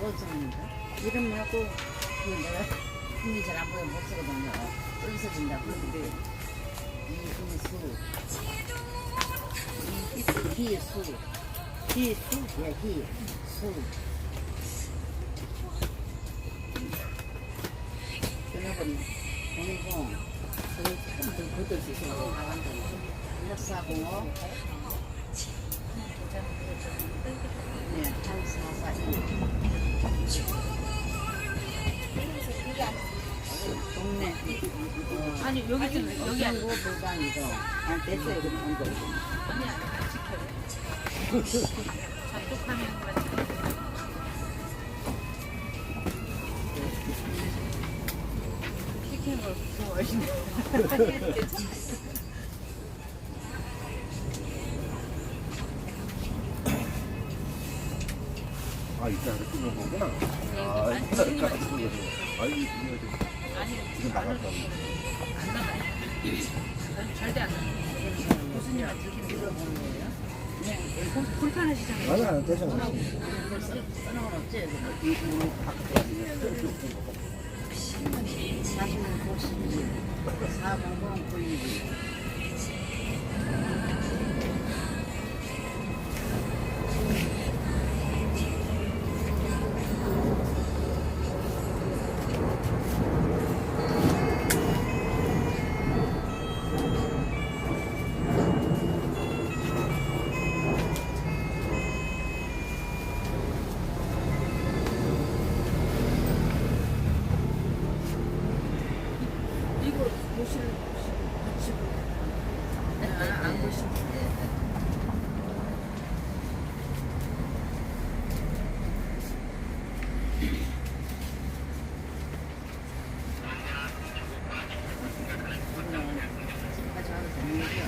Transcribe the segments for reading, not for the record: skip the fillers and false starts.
5,000원인가? 이름하고 그 내가 힘이 잘 안 보여 못 쓰거든요. 여기서 준다. 그런데 희수 그러면 공공 그걸 참들 붙을 수 있어요. 나간다. 1405 네, 8442 동네 아니 여기 좀 여기 안 고 불당이죠. 안 됐어요. 그럼 온 거. 아니야 지켜요. 작곡하는 거 같아. 시키는 걸 좋아하시네. 아, 이따가 끊는 거구나. 아, 이따가 끊는 거구나. 아니, 아니 지금 나갔다고. 안 나가요. 절대 안 나가요. 교수님만 지키는 거 보는 거예요? 불편하시잖아요. 아니, 안 되잖아. 써놓은 없지? 사진은 92 400 922 이거 보시는 같이 안 보시는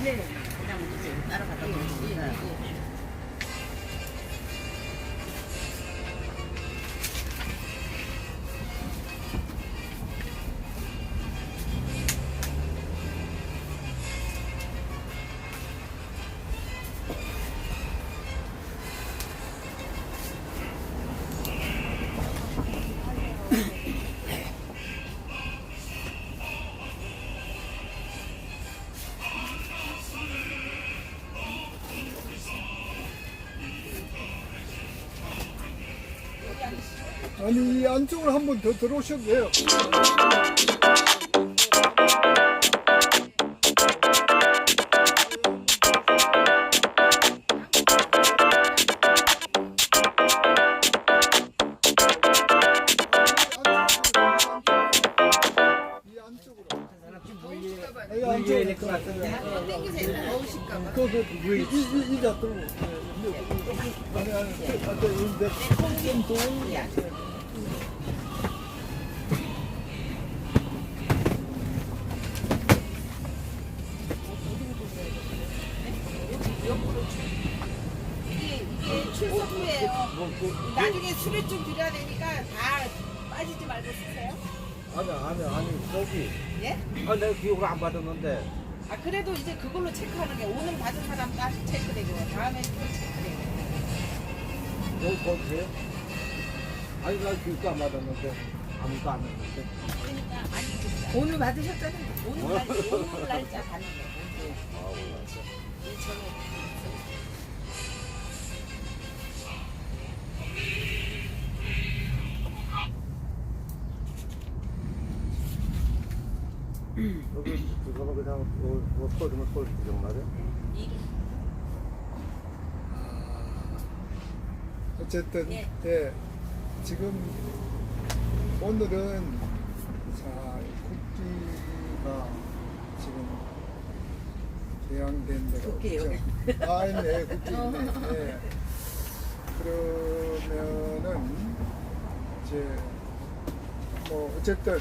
네. 그냥 이제 따라갔다 오니까 아니 이 안쪽으로 한 번 더 들어오셔도 돼요. 이 안쪽으로. 이 안쪽으로 것 같아요. 땡기세요. 더우실까봐. 이자 들고. 아니 좀 더운. 이게 출석 후에요. 나중에 술을 좀 드려야 되니까 다 빠지지 말고 쓰세요. 아니, 저기. 예? 아, 내가 기억을 안 받았는데. 아 그래도 이제 그걸로 체크하는 게 오늘 받은 사람 다 체크되고 다음에 또 체크되고. 여기 거기세요? 아니, 나 기억도 안 받았는데. 아무도 안 했는데. 그러니까 아니 오늘 받으셨잖아요. 오늘 날짜 받는 거. 아, 몰랐어. 여기 그거는 그냥 뭐 터지면 터지지 정말이야? 어쨌든 예. 예, 지금 오늘은 자 국기가 지금 개양된 데가 국기 없죠. 여기. 아 있네 국기 있네. 예. 그러면은 이제 뭐 어쨌든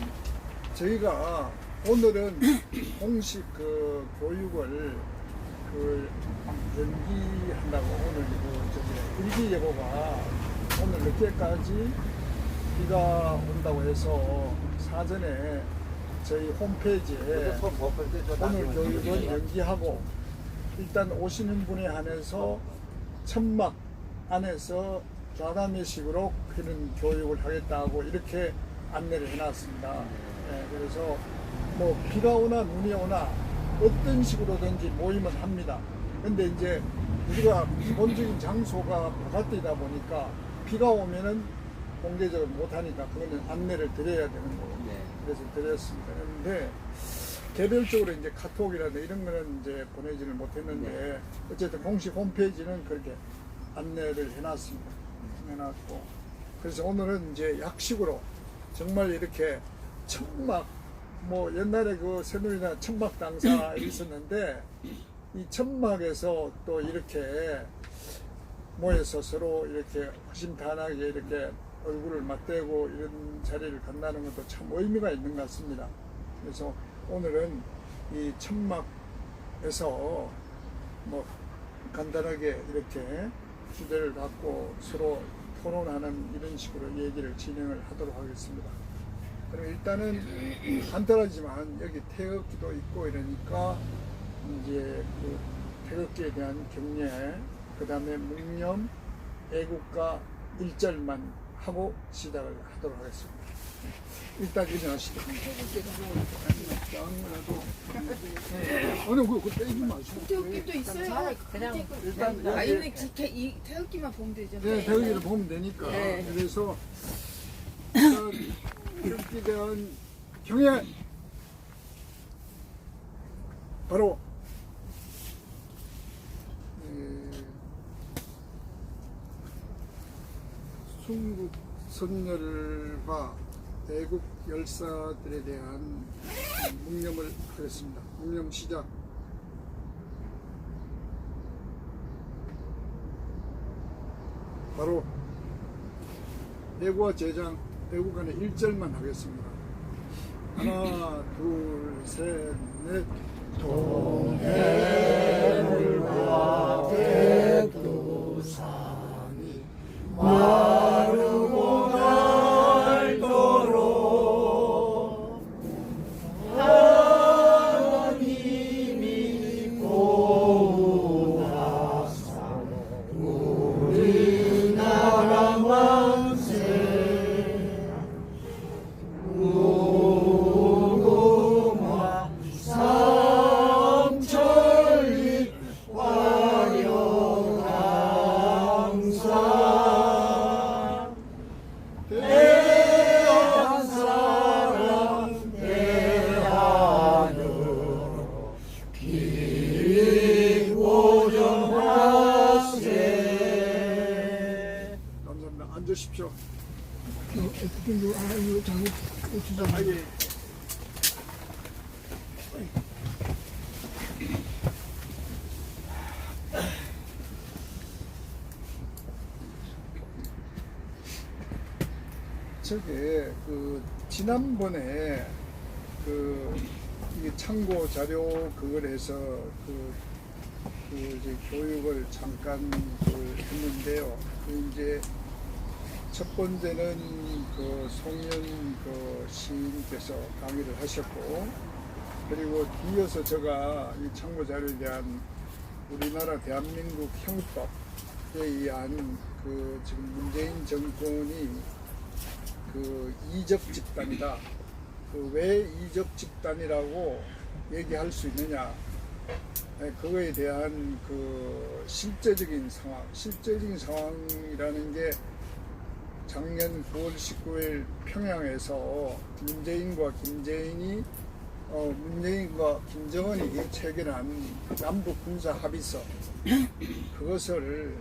저희가 오늘은 공식 그 교육을 그 연기한다고 오늘 일기 예보가 오늘 늦게까지 비가 온다고 해서 사전에 저희 홈페이지에 오늘 교육은 연기하고 일단 오시는 분에 한해서 천막 안에서 좌담회식으로 그런 교육을 하겠다고 이렇게 안내를 해놨습니다. 예, 그래서 뭐 비가 오나 눈이 오나 어떤 식으로든지 모임을 합니다. 근데 이제 우리가 기본적인 장소가 바깥이다 보니까 비가 오면은 공개적으로 못하니까 그거는 안내를 드려야 되는 거예요. 그래서 드렸습니다. 그런데 개별적으로 이제 카톡이라든가 이런 거는 이제 보내지를 못했는데 어쨌든 공식 홈페이지는 그렇게 안내를 해놨습니다. 해놨고 그래서 오늘은 이제 약식으로 정말 이렇게 천막 뭐 옛날에 그 새누리당 천막 당사 있었는데 이 천막에서 또 이렇게 모여서 서로 이렇게 허심탄회하게 이렇게 얼굴을 맞대고 이런 자리를 갖는다는 것도 참 의미가 있는 것 같습니다. 그래서 오늘은 이 천막에서 뭐 간단하게 이렇게 주제를 갖고 서로 토론하는 이런 식으로 얘기를 진행을 하도록 하겠습니다. 그럼 일단은 간단하지만 여기 태극기도 있고 이러니까 이제 그 태극기에 대한 경례, 그 다음에 묵념, 애국가 1절만 하고 시작을 하도록 하겠습니다. 일단 일어나시죠. 아니 그거 떼지 마시고. 태극기도 있어요. 그냥 일단 아, 이거 이 태극기만 보면 되죠. 네, 태극기를 보면 되니까. 네. 그래서 일단 태극기에 대한 경례 바로 순국 선열과 애국 열사들에 대한 묵념을 하겠습니다. 묵념 시작. 바로 애국와 제장, 애국간의 1절만 하겠습니다. 하나, 둘, 셋, 넷. 동해물과 백두산이 마르고 닳도록 하나님이 보호하사 우리나라 만세 무궁화 삼천리 화려강산 대한 사랑 대한으로 기고정하세. 감사합니다. 앉으십시오. 저게 그 지난번에 그 이게 참고 자료 그걸 해서 그 이제 교육을 잠깐 했는데요. 그 이제 첫 번째는 그 송년 그 시인께서 강의를 하셨고, 그리고 뒤어서 제가 이 참고 자료에 대한 우리나라 대한민국 형법에 의한 그 지금 문재인 정권이 그 이적 집단이다. 그 왜 이적 집단이라고 얘기할 수 있느냐? 그거에 대한 그 실제적인 상황이라는 게 작년 9월 19일 평양에서 문재인과 김재인이 문재인과 김정은이 체결한 남북 군사 합의서 그것을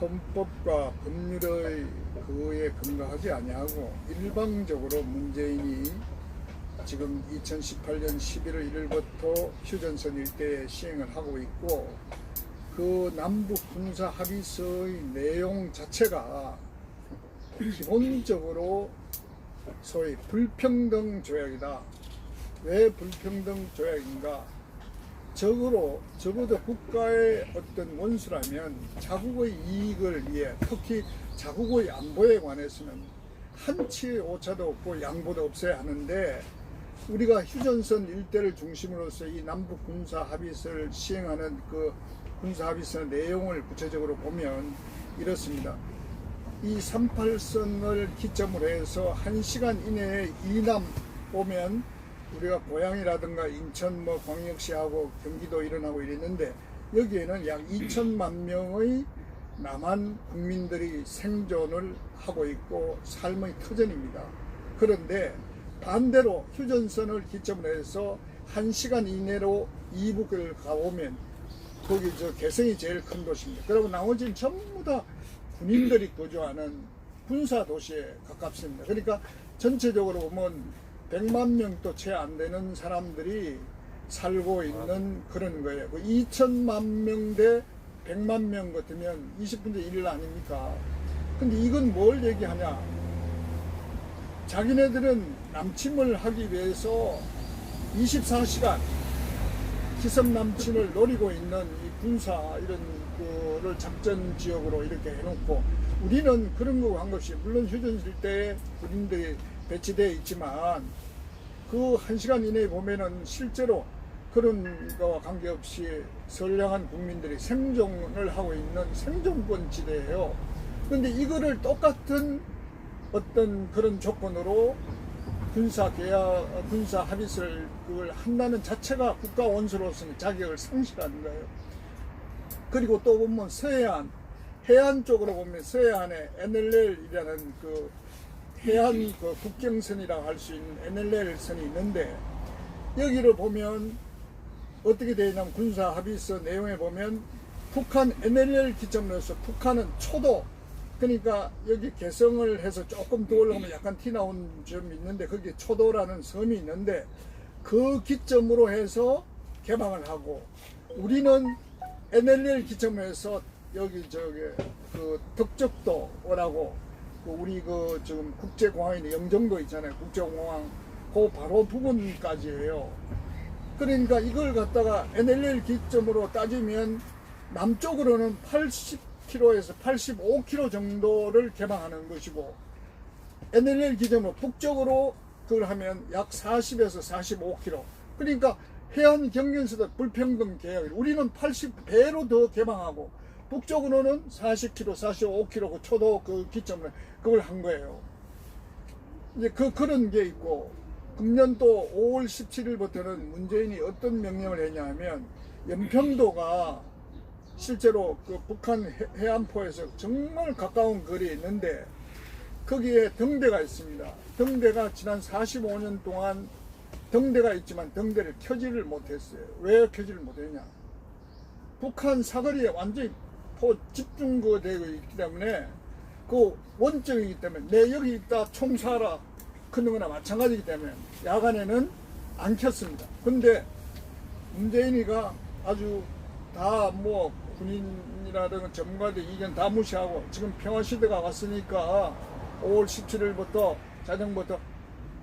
헌법과 법률의 그에 근거하지 아니하고 일방적으로 문재인이 지금 2018년 11월 1일부터 휴전선 일대에 시행을 하고 있고, 그 남북 군사 합의서의 내용 자체가 기본적으로 소위 불평등 조약이다. 왜 불평등 조약인가? 적어도 국가의 어떤 원수라면 자국의 이익을 위해, 특히 자국의 안보에 관해서는 한치의 오차도 없고 양보도 없어야 하는데, 우리가 휴전선 일대를 중심으로서 이 남북 군사 합의서를 시행하는 그 군사 합의서 내용을 구체적으로 보면 이렇습니다. 이 38선을 기점으로 해서 1시간 이내에 이남 오면 우리가 고양이라든가 인천 뭐 광역시하고 경기도 일어나고 이랬는데 여기에는 약 2천만 명의 남한 국민들이 생존을 하고 있고 삶의 터전입니다. 그런데 반대로 휴전선을 기점으로 해서 1시간 이내로 이북을 가보면 거기 저 개성이 제일 큰 도시입니다. 그리고 나머지는 전부 다 군인들이 거주하는 군사 도시에 가깝습니다. 그러니까 전체적으로 보면 100만 명도 채 안 되는 사람들이 살고 있는 그런 거예요. 2천만 명 대 100만 명 같으면 20분의 1 아닙니까? 근데 이건 뭘 얘기하냐? 자기네들은 남침을 하기 위해서 24시간 기습 남침을 노리고 있는 이 군사 이런 거를 작전 지역으로 이렇게 해놓고 우리는 그런 거 관계없이 물론 휴전실 때에 군인들이 배치되어 있지만 그 1시간 이내에 보면은 실제로 그런 거와 관계없이 선량한 국민들이 생존을 하고 있는 생존권 지대예요. 근데 이거를 똑같은 어떤 그런 조건으로 군사 계약, 군사 합의를 그걸 한다는 자체가 국가 원수로서는 자격을 상실하는 거예요. 그리고 또 보면 서해안, 해안 쪽으로 보면 서해안에 NLL이라는 그 해안 그 국경선이라고 할 수 있는 NLL선이 있는데 여기를 보면 어떻게 되어 있냐면 군사 합의서 내용에 보면 북한 NLL 기점으로 해서 북한은 초도 그러니까 여기 개성을 해서 조금 더 올라가면 약간 티 나온 점이 있는데 거기 초도라는 섬이 있는데 그 기점으로 해서 개방을 하고 우리는 NLL 기점으로 해서 여기 저기 그 덕적도라고 우리 그 지금 국제공항이 영종도 있잖아요. 국제공항 그 바로 부근까지예요. 그러니까 이걸 갖다가 NLL 기점으로 따지면 남쪽으로는 80km에서 85km 정도를 개방하는 것이고 NLL 기점으로 북쪽으로 그걸 하면 약 40에서 45km. 그러니까 해안 경계에서도 불평등 계약. 우리는 80배로 더 개방하고 북쪽으로는 40km, 45km 그 초도 그 기점을 그걸 한 거예요. 이제 그런 게 있고 금년 또 5월 17일부터는 문재인이 어떤 명령을 했냐면 연평도가 실제로 그 북한 해안포에서 정말 가까운 거리에 있는데 거기에 등대가 있습니다. 등대가 지난 45년 동안 등대가 있지만 등대를 켜지를 못했어요. 왜 켜지를 못했냐? 북한 사거리에 완전히 집중되어 있기 때문에 그 원적이기 때문에 내 여기 있다 총 쏴라 그런 거나 마찬가지이기 때문에 야간에는 안 켰습니다. 근데 문재인이가 아주 다 뭐 군인이라든가 전문가들 의견 다 무시하고 지금 평화시대가 왔으니까 5월 17일부터 자정부터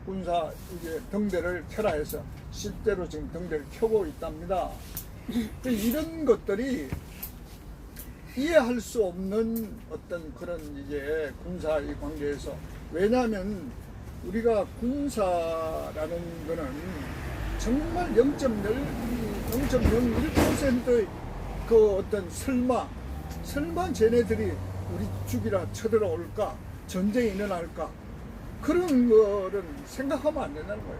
군사 이제 등대를 켜라 해서 실제로 지금 등대를 켜고 있답니다. 이런 것들이 이해할 수 없는 어떤 그런 이제 군사 이 관계에서 왜냐하면 우리가 군사라는 거는 정말 0.01%의 그 어떤 설마 쟤네들이 우리 죽이라 쳐들어올까 전쟁이 일어날까 그런 거는 생각하면 안 된다는 거예요.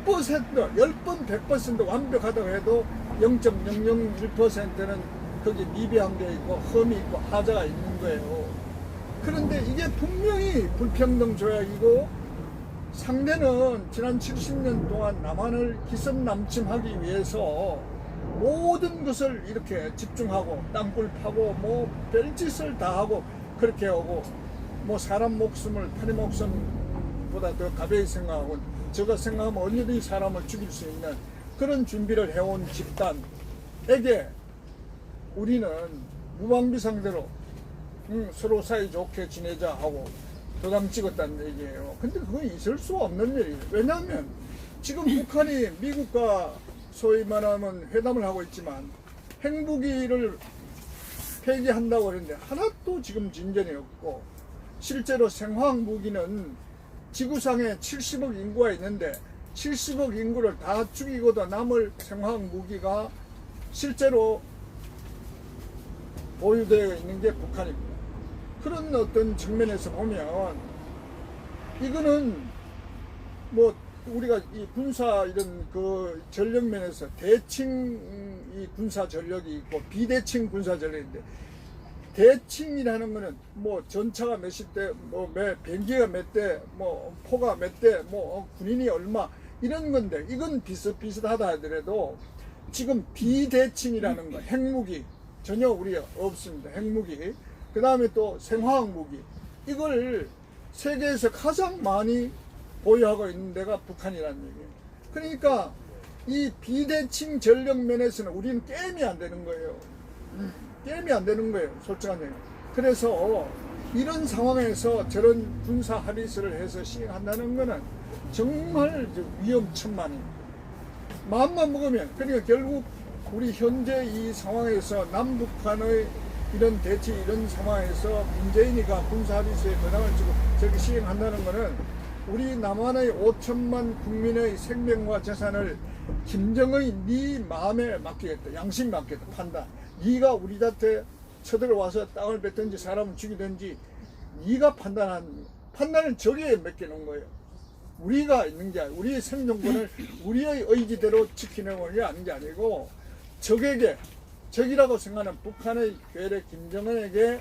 100% 10번 100% 완벽하다고 해도 0.001%는 거기 미비한 게 있고 험이 있고 하자가 있는 거예요. 그런데 이게 분명히 불평등 조약이고 상대는 지난 70년 동안 남한을 기습 남침하기 위해서 모든 것을 이렇게 집중하고 땅굴 파고 뭐 별짓을 다 하고 그렇게 하고 뭐 사람 목숨을 파리 목숨보다 더 가벼이 생각하고 저거 생각하면 언제든지 사람을 죽일 수 있는 그런 준비를 해온 집단에게 우리는 무방비 상대로 서로 사이 좋게 지내자 하고 도장 찍었다는 얘기예요. 근데 그건 있을 수 없는 일이에요. 왜냐하면 지금 북한이 미국과 소위 말하면 회담을 하고 있지만 핵무기를 폐기한다고 하는데 하나도 지금 진전이 없고 실제로 생화학 무기는 지구상에 70억 인구가 있는데 70억 인구를 다 죽이고도 남을 생화학 무기가 실제로 보유되어 있는 게 북한입니다. 그런 어떤 측면에서 보면 이거는 뭐 우리가 이 군사 이런 그 전력 면에서 대칭 이 군사 전력이 있고 비대칭 군사 전력인데, 대칭이라는 거는 뭐 전차가 몇십 대, 뭐 비행기가 몇 대, 뭐 포가 몇 대, 뭐 군인이 얼마 이런 건데, 이건 비슷비슷하다 하더라도 지금 비대칭이라는 거, 핵무기 전혀 우리가 없습니다. 핵무기, 그 다음에 또 생화학 무기, 이걸 세계에서 가장 많이 보유하고 있는 데가 북한이라는 얘기예요. 그러니까 이 비대칭 전력 면에서는 우리는 게임이 안 되는 거예요. 게임이 안 되는 거예요, 솔직한 얘기. 그래서 이런 상황에서 저런 군사 합의서를 해서 시행한다는 거는 정말 위험천만입니다. 마음만 먹으면, 그러니까 결국 우리 현재 이 상황에서 남북한의 이런 대치, 이런 상황에서 문재인이가 군사 합의서에 권한을 주고 저렇게 시행한다는 거는 우리 남한의 5천만 국민의 생명과 재산을 김정의 네 마음에 맡기겠다, 양심 맡기겠다, 판단. 네가 우리 곁에 쳐들어와서 땅을 뱉든지 사람을 죽이든지 네가 판단은 저기에 맡겨놓은 거예요. 우리가 있는 게 아니고, 우리의 생존권을 우리의 의지대로 지키는 게 아닌 게 아니고 적에게, 적이라고 생각하는 북한의 괴뢰 김정은에게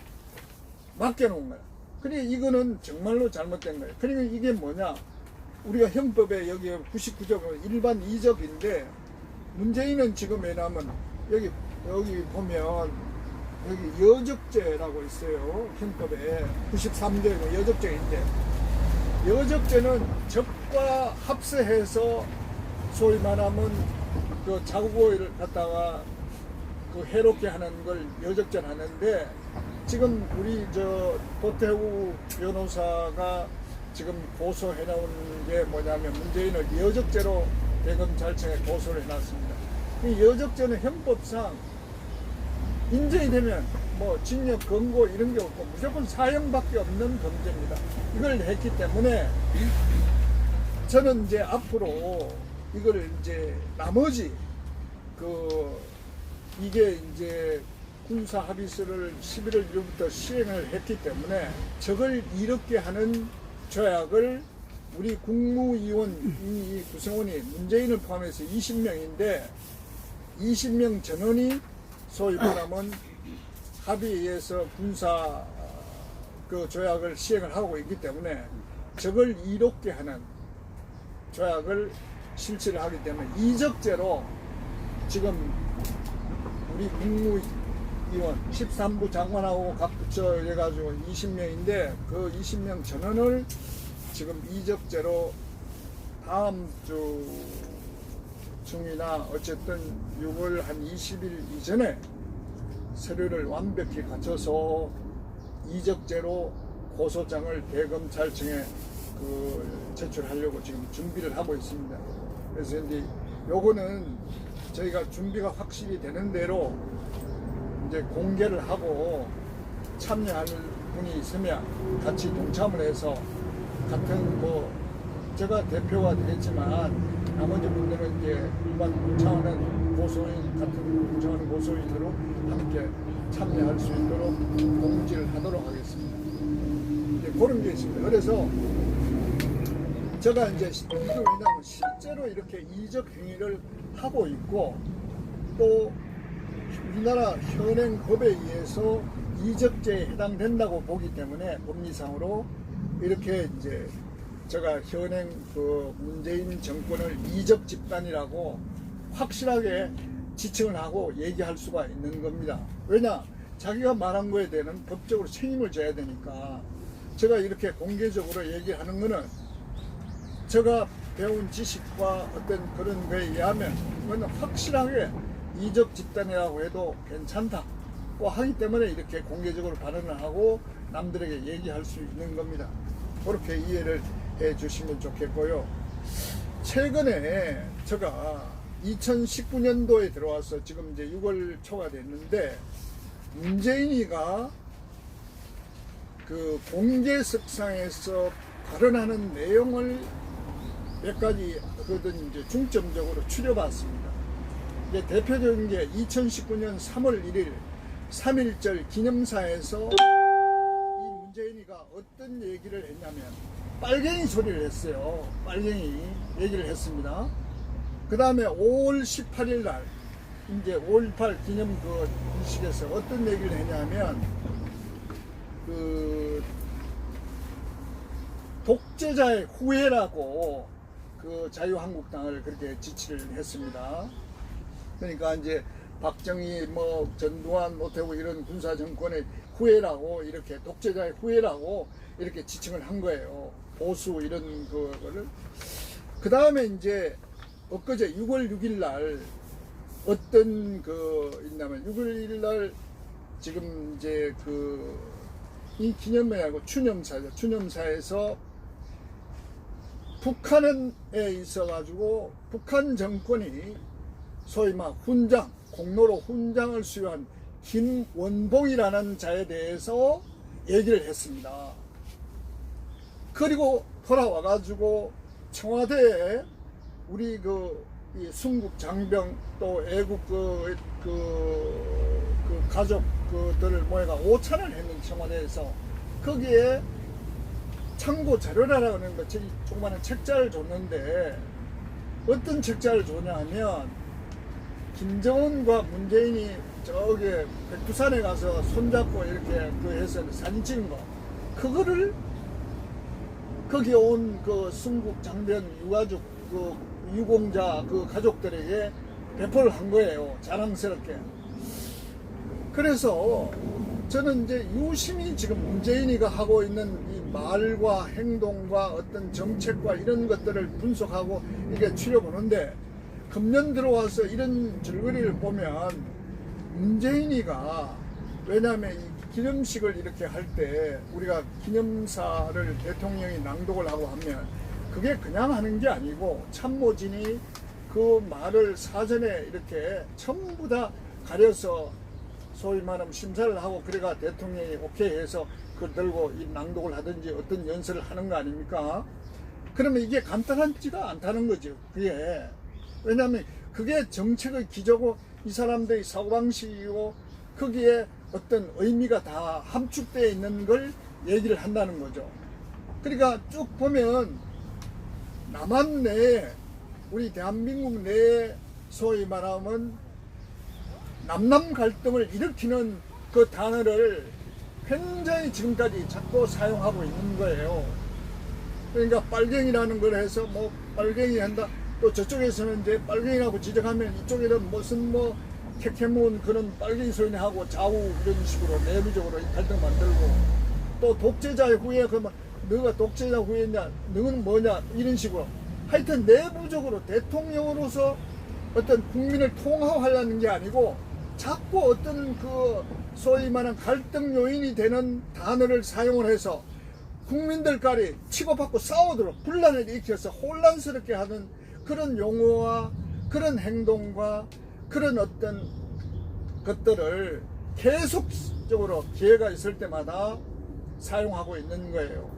맡겨놓은 거야. 그러니까 이거는 정말로 잘못된 거예요. 그러니까 이게 뭐냐, 우리가 형법에 여기 99조 일반 이적인데, 문재인은 지금 왜냐면 여기 보면 여기 여적죄라고 있어요. 형법에 93조에 여적죄인데, 여적죄는 적과 합세해서 소위 말하면 그 자국을 갖다가 그 해롭게 하는 걸 여적죄를 하는데, 지금 우리 저 도태우 변호사가 지금 고소해놓은 게 뭐냐면 문재인을 여적죄로 대검찰청에 고소를 해놨습니다. 이 여적죄는 형법상 인정이 되면 뭐 징역, 검거 이런 게 없고 무조건 사형밖에 없는 범죄입니다. 이걸 했기 때문에 저는 이제 앞으로 이걸 이제 나머지 이게 이제 군사 합의서를 11월 1일부터 시행을 했기 때문에 적을 이롭게 하는 조약을 우리 국무위원 이 구성원이 문재인을 포함해서 20명인데 20명 전원이 소위 말하면 합의에서 군사 그 조약을 시행을 하고 있기 때문에 적을 이롭게 하는 조약을 실시를 하기 때문에 이적죄로 지금 우리 국무위원 13부 장관하고 각 부처 해가지고 20명인데 그 20명 전원을 지금 이적죄로 다음 주 중이나 어쨌든 6월 한 20일 이전에 서류를 완벽히 갖춰서 이적죄로 고소장을 대검찰청에 제출하려고 지금 준비를 하고 있습니다. 그래서 이제 요거는 저희가 준비가 확실히 되는 대로 이제 공개를 하고 참여할 분이 있으면 같이 동참을 해서 같은 뭐 제가 대표가 되겠지만 나머지 분들은 이제 일반 동참하는 고소인 같은 동참하는 고소인으로 함께 참여할 수 있도록 공지를 하도록 하겠습니다. 이제 그런 게 있습니다. 그래서 제가 이제 이거 왜냐하면 실제로 이렇게 이적 행위를 하고 있고 또 우리나라 현행법에 의해서 이적죄에 해당된다고 보기 때문에 법리상으로 이렇게 이제 제가 현행 그 문재인 정권을 이적 집단이라고 확실하게 지칭을 하고 얘기할 수가 있는 겁니다. 왜냐? 자기가 말한 거에 대한 법적으로 책임을 져야 되니까 제가 이렇게 공개적으로 얘기하는 거는 제가 배운 지식과 어떤 그런 거에 의하면 그건 확실하게 이적 집단이라고 해도 괜찮다고 하기 때문에 이렇게 공개적으로 발언을 하고 남들에게 얘기할 수 있는 겁니다. 그렇게 이해를 해 주시면 좋겠고요. 최근에 제가 2019년도에 들어와서 지금 이제 6월 초가 됐는데 문재인이가 그 공개석상에서 발언하는 내용을 몇 가지 그든 이제 중점적으로 추려봤습니다. 이제 대표적인 게 2019년 3월 1일 3.1절 기념사에서 이 문재인이가 어떤 얘기를 했냐면 빨갱이 소리를 했어요. 빨갱이 얘기를 했습니다. 그 다음에 5월 18일 날 이제 5.18 기념 그仪式에서 어떤 얘기를 했냐면 그 독재자의 후예라고 그 자유한국당을 그렇게 지칭을 했습니다. 그러니까 이제 박정희, 뭐 전두환, 노태우 이런 군사 정권의 후예라고 이렇게 독재자의 후예라고 이렇게 지칭을 한 거예요. 보수 이런 거를. 그 다음에 이제 엊그제 6월 6일 날 어떤 그 있냐면 6월 1일 날 지금 이제 그 이 기념회하고 추념사죠. 추념사에서 북한에 있어가지고 북한 정권이 소위 막 훈장, 공로로 훈장을 수여한 김원봉이라는 자에 대해서 얘기를 했습니다. 그리고 돌아와가지고 청와대에 우리 이 순국 장병 또 애국 그 가족 그들을 모여가 오찬을 했는 청와대에서 거기에 참고 자료라고 하는 거 조그마한 책자를 줬는데 어떤 책자를 줬냐 하면 김정은과 문재인이 저기 백두산에 가서 손잡고 이렇게 그 해서 사진 찍은 거 그거를 거기 온 그 순국 장병 유가족 그 유공자 그 가족들에게 배포를 한 거예요. 자랑스럽게. 그래서 저는 이제 유심히 지금 문재인이가 하고 있는 이 말과 행동과 어떤 정책과 이런 것들을 분석하고 이게 추려보는데 금년 들어와서 이런 줄거리를 보면 문재인이가 왜냐하면 이 기념식을 이렇게 할 때 우리가 기념사를 대통령이 낭독을 하고 하면 그게 그냥 하는 게 아니고 참모진이 그 말을 사전에 이렇게 전부 다 가려서 소위 말하면 심사를 하고 그래가 대통령이 오케이 해서 그걸 들고 이 낭독을 하든지 어떤 연설을 하는 거 아닙니까? 그러면 이게 간단하지가 않다는 거죠. 그게 왜냐하면 그게 정책의 기조고 이 사람들의 사고방식이고 거기에 어떤 의미가 다 함축되어 있는 걸 얘기를 한다는 거죠. 그러니까 쭉 보면 남한 내에 우리 대한민국 내에 소위 말하면 남남 갈등을 일으키는 그 단어를 굉장히 지금까지 자꾸 사용하고 있는 거예요. 그러니까 빨갱이라는 걸 해서 뭐 빨갱이 한다. 또 저쪽에서는 이제 빨갱이라고 지적하면 이쪽에는 무슨 뭐 캐캐몬 그런 빨갱이 소리하고 좌우 이런 식으로 내부적으로 갈등 만들고 또 독재자의 후예 그러면 너가 독재자 후예냐 너는 뭐냐 이런 식으로 하여튼 내부적으로 대통령으로서 어떤 국민을 통합하려는 게 아니고 자꾸 어떤 그 소위 말하는 갈등 요인이 되는 단어를 사용을 해서 국민들끼리 치고받고 싸우도록 분란을 일으켜서 혼란스럽게 하는 그런 용어와 그런 행동과 그런 어떤 것들을 계속적으로 기회가 있을 때마다 사용하고 있는 거예요.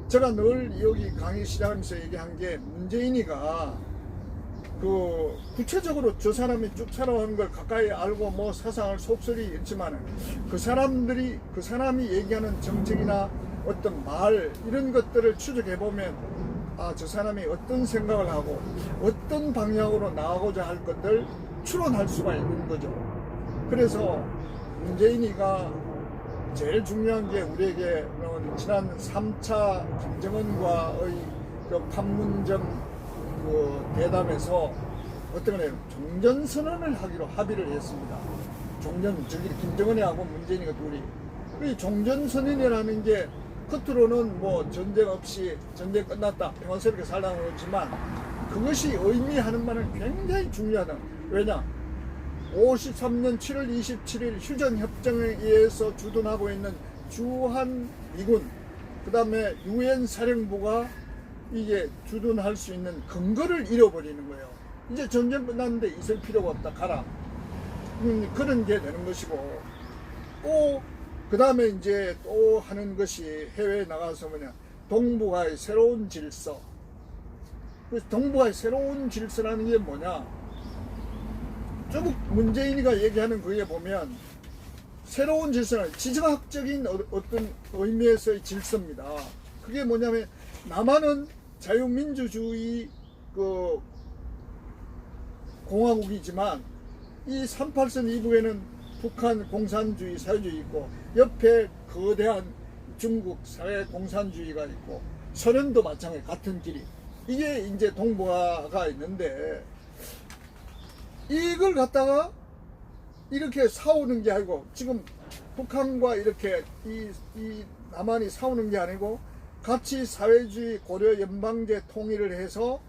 제가 늘 여기 강의 시작하면서 얘기한 게 문재인이가 그 구체적으로 저 사람이 쭉 살아오는 걸 가까이 알고 뭐 사상을 속설이 있지만 그 사람이 얘기하는 정책이나 어떤 말 이런 것들을 추적해 보면 아, 저 사람이 어떤 생각을 하고 어떤 방향으로 나아가고자 할 것들 추론할 수가 있는 거죠. 그래서 문재인이가 제일 중요한 게 우리에게 지난 3차 김정은과의 그 판문점 그 대담에서 어떤 거예요? 종전선언을 하기로 합의를 했습니다. 저기 김정은이하고 문재인이가 둘이. 이 종전선언이라는 게 겉으로는 뭐 전쟁 없이 전쟁 끝났다 평화스럽게 살라고 그러지만 그것이 의미하는 바는 굉장히 중요하다. 왜냐? 53년 7월 27일 휴전협정에 의해서 주둔하고 있는 주한 미군 그 다음에 UN 사령부가 이게 주둔할 수 있는 근거를 잃어버리는 거예요. 이제 전쟁 끝났는데 있을 필요가 없다 가라 그런 게 되는 것이고 또 그 다음에 이제 또 하는 것이 해외에 나가서 뭐냐 동북아의 새로운 질서. 그래서 동북아의 새로운 질서라는 게 뭐냐 쭉 문재인이가 얘기하는 거에 보면 새로운 질서는 지정학적인 어떤 의미에서의 질서입니다. 그게 뭐냐면 남한은 자유민주주의 그 공화국이지만 이 38선 이북에는 북한 공산주의 사회주의 있고 옆에 거대한 중국 사회 공산주의가 있고 소련도 마찬가지 같은 길이 이게 이제 동북아가 있는데 이걸 갖다가 이렇게 싸우는 게 아니고 지금 북한과 이렇게 이 남한이 싸우는 게 아니고 같이 사회주의 고려 연방제 통일을 해서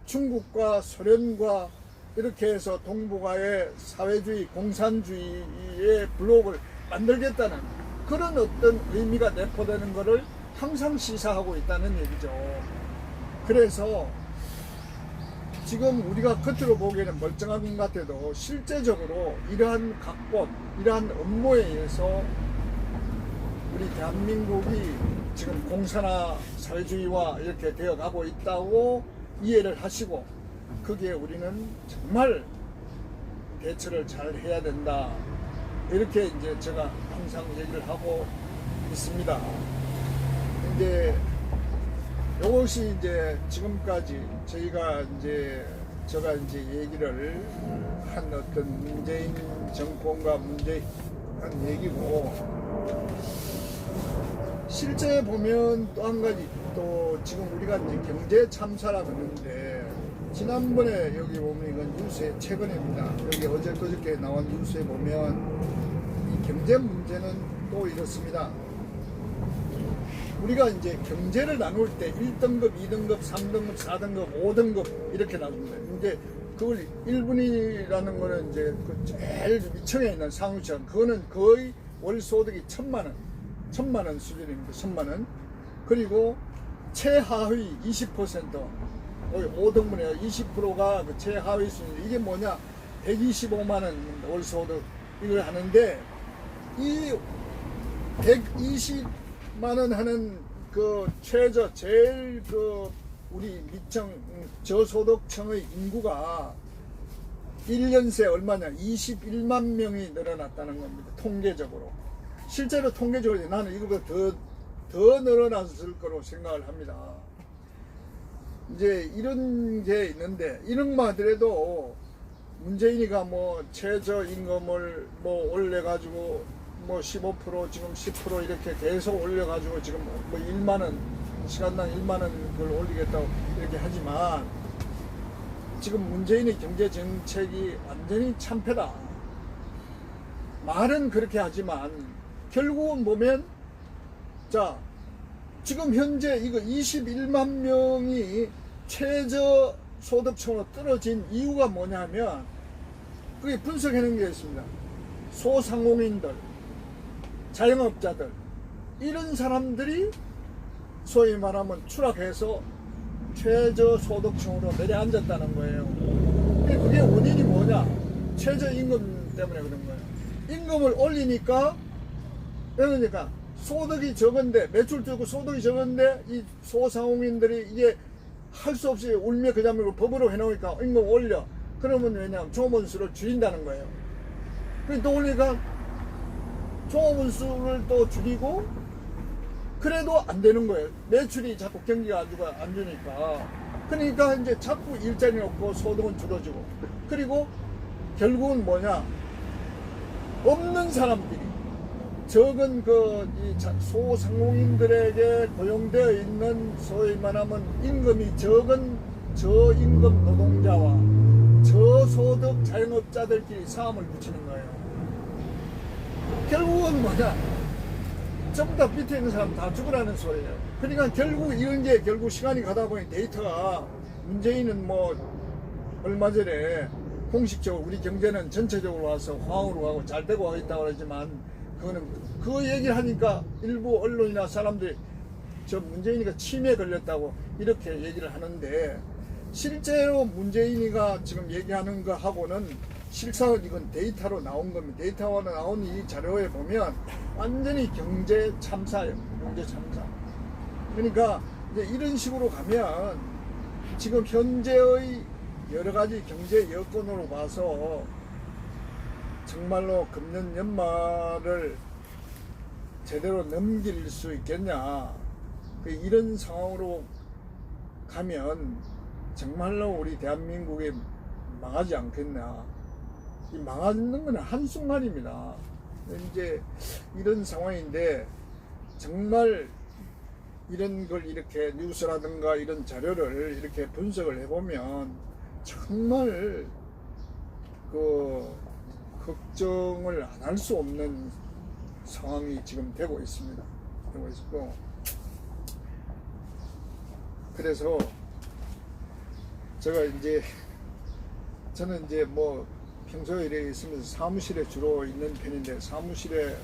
중국과 소련과 이렇게 해서 동북아의 사회주의 공산주의의 블록을 만들겠다는 그런 어떤 의미가 내포되는 것을 항상 시사하고 있다는 얘기죠. 그래서 지금 우리가 겉으로 보기에는 멀쩡한 것 같아도 실제적으로 이러한 각본, 이러한 업무에 의해서 우리 대한민국이 지금 공산화 사회주의와 이렇게 되어가고 있다고 이해를 하시고 거기에 우리는 정말 대처를 잘 해야 된다. 이렇게 이제 제가 항상 얘기를 하고 있습니다. 근데 이것이 이제 지금까지 제가 이제 얘기를 한 어떤 문재인 정권과 문재인 얘기고 실제 보면 또 한 가지 또 지금 우리가 이제 경제 참사라고 하는데 지난번에 여기 보면 이건 뉴스에 최근입니다. 여기 어제 그저께 나온 뉴스에 보면 이 경제 문제는 또 이렇습니다. 우리가 이제 경제를 나눌 때 1등급, 2등급, 3등급, 4등급, 5등급 이렇게 나눕니다. 이제 그걸 1분위라는 거는 이제 그 제일 위층에 있는 상위층, 그거는 거의 월 소득이 1,000만 원 수준입니다. 1,000만 원. 그리고 최하위 20%, 거의 5등분의 20%가 그 최하위 수준. 이게 뭐냐? 125만 원 월 소득 이걸 하는데 이 120만 원 하는 그 최저 제일 그 우리 밑층 저소득층의 인구가 1년 새 얼마냐? 21만 명이 늘어났다는 겁니다. 통계적으로. 실제로 통계적으로 나는 이거보다 더 늘어났을 거로 생각을 합니다. 이제 이런 게 있는데 이런만 하더라도 문재인이가 뭐 최저임금을 뭐 올려가지고 뭐 15% 지금 10% 이렇게 계속 올려가지고 지금 뭐 1만 원 시간당 1만 원 그걸 올리겠다고 이렇게 하지만 지금 문재인의 경제 정책이 완전히 참패다. 말은 그렇게 하지만 결국은 보면 자 지금 현재 이거 21만 명이 최저 소득층으로 떨어진 이유가 뭐냐면 그게 분석해낸 게 있습니다. 소상공인들, 자영업자들 이런 사람들이 소위 말하면 추락해서 최저 소득층으로 내려앉았다는 거예요. 그게 원인이 뭐냐? 최저임금 때문에 그런 거예요. 임금을 올리니까 그러니까 소득이 적은데 매출 적고 소득이 적은데 이 소상공인들이 이게 할 수 없이 울며 겨자며 법으로 해놓으니까 임금 올려. 그러면 왜냐하면 종업원수를 줄인다는 거예요. 그래서 또 올리니까 종업원수를 또 줄이고 그래도 안 되는 거예요. 매출이 자꾸 경기가 안 좋으니까. 그러니까 이제 자꾸 일자리 없고 소득은 줄어지고 그리고 결국은 뭐냐? 없는 사람들이 적은 이 소상공인들에게 고용되어 있는 소위 말하면 임금이 적은 저임금 노동자와 저소득 자영업자들끼리 싸움을 붙이는 거예요. 결국은 뭐냐? 전부 다 밑에 있는 사람 다 죽으라는 소리예요. 그러니까 결국 이런 게 결국 시간이 가다 보니 데이터가 문재인은 뭐 얼마 전에 공식적으로 우리 경제는 전체적으로 와서 화학으로 가고 잘 되고 하고 있다고 그러지만 그거는 그 얘기를 하니까 일부 언론이나 사람들이 저 문재인이가 치매에 걸렸다고 이렇게 얘기를 하는데 실제로 문재인이가 지금 얘기하는 거 하고는 실상은 이건 데이터로 나온 겁니다. 데이터로 나온 이 자료에 보면 완전히 경제 참사예요. 경제 참사. 그러니까 이제 이런 식으로 가면 지금 현재의 여러 가지 경제 여건으로 봐서 정말로 금년 연말을 제대로 넘길 수 있겠냐. 이런 상황으로 가면 정말로 우리 대한민국이 망하지 않겠냐. 이 망하는 건 한순간입니다. 이제 이런 상황인데 정말 이런 걸 이렇게 뉴스라든가 이런 자료를 이렇게 분석을 해보면 정말 그 걱정을 안 할 수 없는 상황이 지금 되고 있습니다. 되고 있고 그래서 제가 이제 저는 이제 뭐 평소에 이렇게 있으면서 사무실에 주로 있는 편인데 사무실에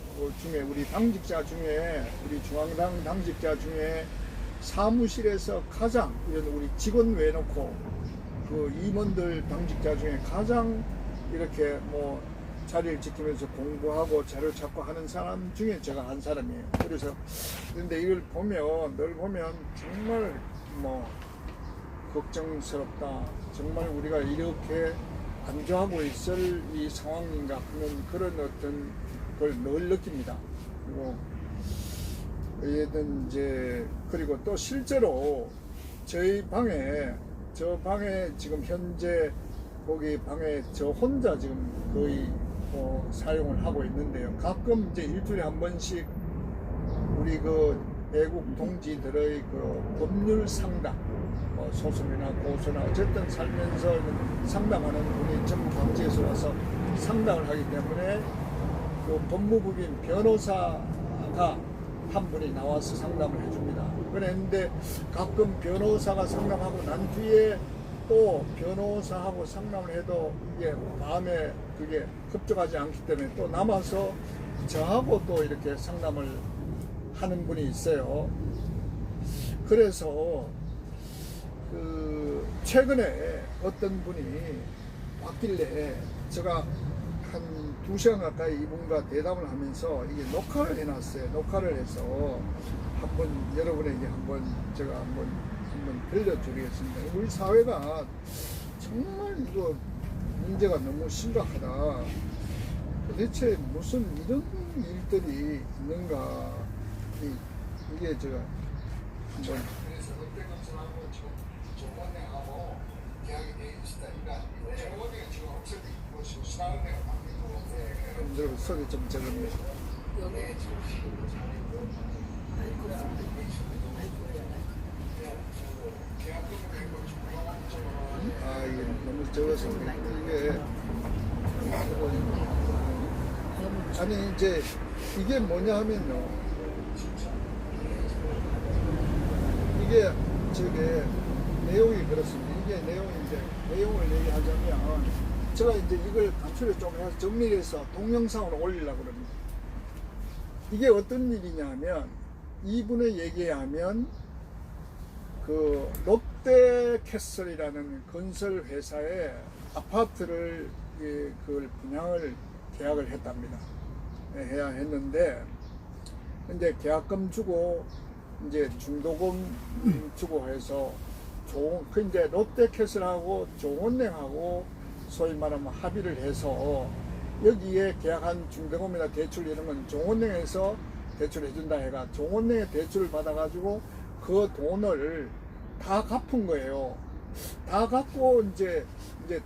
중에 우리 당직자 중에 우리 중앙당 당직자 중에 사무실에서 가장 이런 우리 직원 외놓고 그 임원들 당직자 중에 가장 이렇게 뭐 자리를 지키면서 공부하고 자료 찾고 하는 사람 중에 제가 한 사람이에요. 그래서 근데 이걸 보면 늘 보면 정말 뭐 걱정스럽다. 정말 우리가 이렇게 안주하고 있을 이 상황인가 하는 그런 어떤 걸 늘 느낍니다. 그리고 얘든 이제 그리고 또 실제로 저희 방에 저 방에 지금 현재 거기 방에 저 혼자 지금 거의 사용을 하고 있는데요. 가끔 이제 일주일에 한 번씩 우리 그 외국 동지들의 그 법률 상담, 소송이나 고소나 어쨌든 살면서 상담하는 분이 전 강제에서 와서 상담을 하기 때문에 그 법무부인 변호사가 한 분이 나와서 상담을 해줍니다. 그런데 가끔 변호사가 상담하고 난 뒤에 또 변호사하고 상담을 해도 이게 마음에 그게 흡족하지 않기 때문에 또 남아서 저하고 또 이렇게 상담을 하는 분이 있어요. 그래서 그 최근에 어떤 분이 왔길래 제가 한 2시간 가까이 이분과 대담을 하면서 이게 녹화를 해놨어요. 녹화를 해서 한번 여러분에게 한번 제가 한번 들려드리겠습니다. 우리 사회가 정말 이거 문제가 너무 심각하다. 도대체 무슨 이런 일들이 있는가. 이게 제가 한번 그래서 롯데건설하고 지금 조건행하고 계약이 되어 있습니다. 그러니까 조건행은 지금 없어지고 신한은행을 바뀌고 여러분 소리 좀 적읍니다. 아 이게 너무 적어서 이게 아니 이제 이게 뭐냐 하면요. 이게 저게 내용이 그렇습니다. 이게 내용인데 내용을 얘기하자면 제가 이제 이걸 간추려 좀 해서 정리해서 동영상으로 올리려고 그럽니다. 이게 어떤 일이냐면 이분의 얘기에 하면 그 롯데캐슬이라는 건설 회사에 아파트를 그걸 분양을 계약을 했답니다. 해야 했는데 이제 계약금 주고 이제 중도금 주고 해서 이제 롯데캐슬하고 조원행하고 소위 말하면 합의를 해서 여기에 계약한 중도금이나 대출 이런 건 조원행에서 대출해준다 해가 조원행에 대출을 받아가지고 그 돈을 다 갚은 거예요. 다 갚고 이제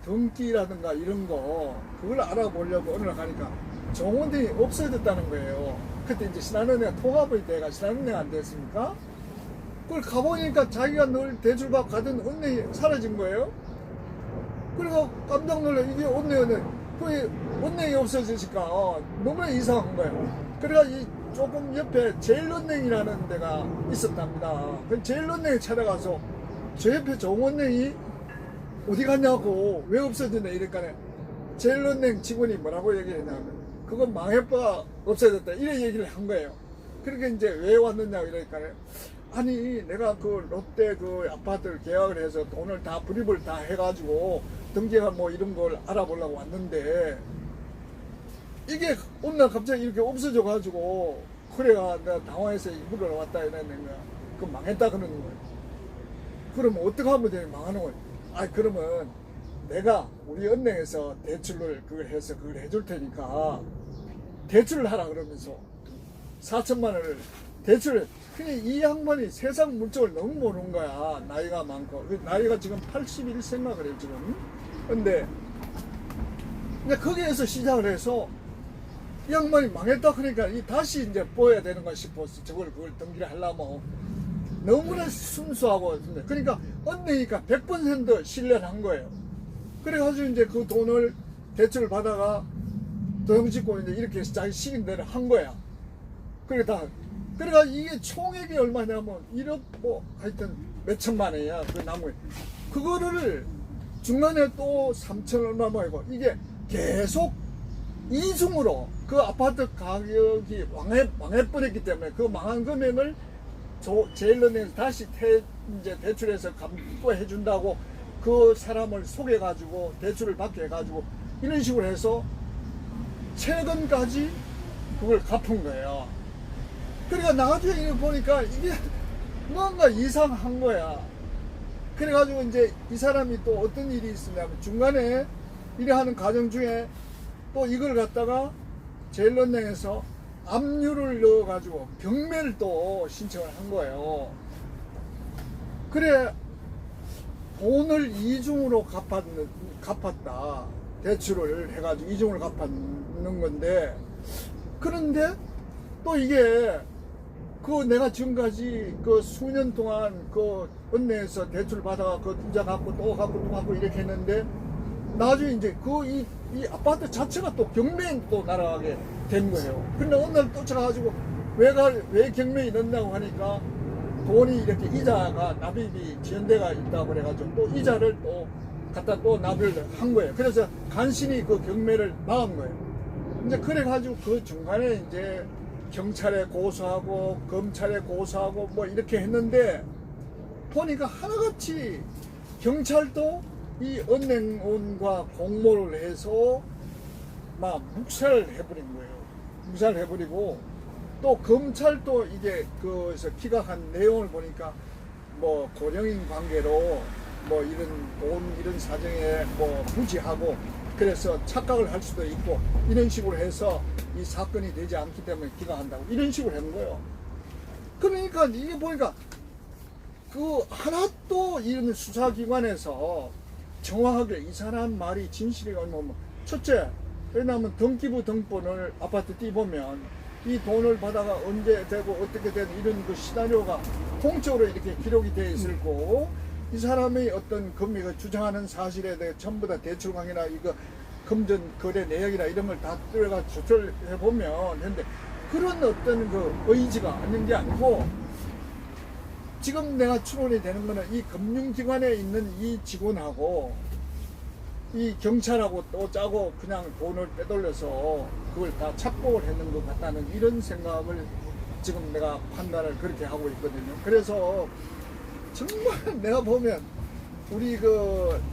등기라든가 이런 거 그걸 알아보려고 어느 날 가니까 정원등이 없어졌다는 거예요. 그때 이제 신한은행 통합이 돼가 신한은행 안 됐습니까? 그걸 가보니까 자기가 늘 대출받고 가던 은행이 사라진 거예요. 그리고 깜짝 놀라 이게 은행이 없어지니까 너무나 이상한 거예요. 그래가 이 조금 옆에 제일은행이라는 데가 있었답니다. 그 제일은행에 찾아가서 저 옆에 정원행이 어디 갔냐고 왜 없어졌냐 이러니까 제일은행 직원이 뭐라고 얘기를 했냐면 그건 망해봐 없어졌다 이런 얘기를 한 거예요. 그렇게 이제 왜 왔느냐고 이러니까 아니 내가 그 롯데 그 아파트를 계약을 해서 돈을 다 불입을 다 해가지고 등기가 뭐 이런 걸 알아보려고 왔는데 이게 어느 날 갑자기 이렇게 없어져 가지고 그래가 내가 당황해서 이불을 왔다 이러는 거야. 그럼 망했다 그러는 거예요. 그러면 어떻게 하면 돼? 망하는 거예요. 아 그러면 내가 우리 은행에서 대출을 그걸 해서 그걸 해줄 테니까 대출을 하라 그러면서 4천만 원을 대출을. 그냥 이 양반이 세상 물정을 너무 모르는 거야. 나이가 많고. 나이가 지금 81세인가 그래요 지금. 근데 거기에서 시작을 해서 이 양반이 망했다 그러니까 다시 이제 보여야 되는 거 싶어서 그걸 등기를 하려면 너무나 순수하고. 그러니까 은행이니까 100% 신뢰를 한 거예요. 그래가지고 이제 그 돈을 대출을 받아가 도형 짓고 이제 이렇게 자기 시킨 대로 한 거야. 그러니까 이게 총액이 얼마냐면 1억 뭐 하여튼 몇천만 원이야. 그 나무 그거를 중간에 또 3천 얼마 뭐이고 이게 계속 이중으로 그 아파트 가격이 망해버렸기 때문에 그 망한 금액을 제일은행에서 다시 이제 대출해서 감고해 준다고 그 사람을 속여가지고 대출을 받게 해가지고 이런 식으로 해서 최근까지 그걸 갚은 거예요. 그러니까 나중에 보니까 이게 뭔가 이상한 거야. 그래가지고 이제 이 사람이 또 어떤 일이 있었냐면 중간에 일을 하는 과정 중에 또 이걸 갖다가 제일은행에서 압류를 넣어가지고 경매를 또 신청을 한 거예요. 그래 돈을 이중으로 갚았다. 대출을 해가지고 이중을 갚았는 건데, 그런데 또 이게 내가 지금까지 수년 동안 은행에서 대출 받아가 이자 갚고 또 갚고 또 갚고 이렇게 했는데 나중에 이제 이 아파트 자체가 또 경매에 또 날아가게 된 거예요. 근데 어느 날 쫓아가가지고 왜 경매에 넣냐고 하니까 돈이 이렇게 이자가 납입이 지연대가 있다고 그래가지고 또 이자를 또 갖다 또 납입을 한 거예요. 그래서 간신히 그 경매를 막은 거예요. 이제 그래가지고 그 중간에 이제 경찰에 고소하고 검찰에 고소하고 뭐 이렇게 했는데 보니까 하나같이 경찰도 이 은행원과 공모를 해서 막 묵살을 해버린 거예요. 묵살을 해버리고 또 검찰도 이게 그래서 기각한 내용을 보니까 뭐 고령인 관계로 뭐 이런 돈 이런 사정에 뭐 무지하고 그래서 착각을 할 수도 있고 이런 식으로 해서 이 사건이 되지 않기 때문에 기각한다고 이런 식으로 한 거예요. 그러니까 이게 보니까 하나도 이런 수사기관에서 정확하게 이 사람 말이 진실이가 뭐 첫째, 왜냐하면 등기부 등본을 아파트 띄보면 이 돈을 받아가 언제 되고 어떻게 되는 이런 그 시나리오가 통째로 이렇게 기록이 되어 있을 거고 이 사람의 어떤 금액을 주장하는 사실에 대해 전부 다 대출광이나 이거 금전 거래 내역이나 이런 걸 다 들어가 조절해 보면 근데 그런 어떤 의지가 있는 게 아니고 지금 내가 추론이 되는 거는 이 금융기관에 있는 이 직원하고 이 경찰하고 또 짜고 그냥 돈을 빼돌려서 그걸 다 착복을 했는 것 같다는 이런 생각을 지금 내가 판단을 그렇게 하고 있거든요. 그래서 정말 내가 보면 우리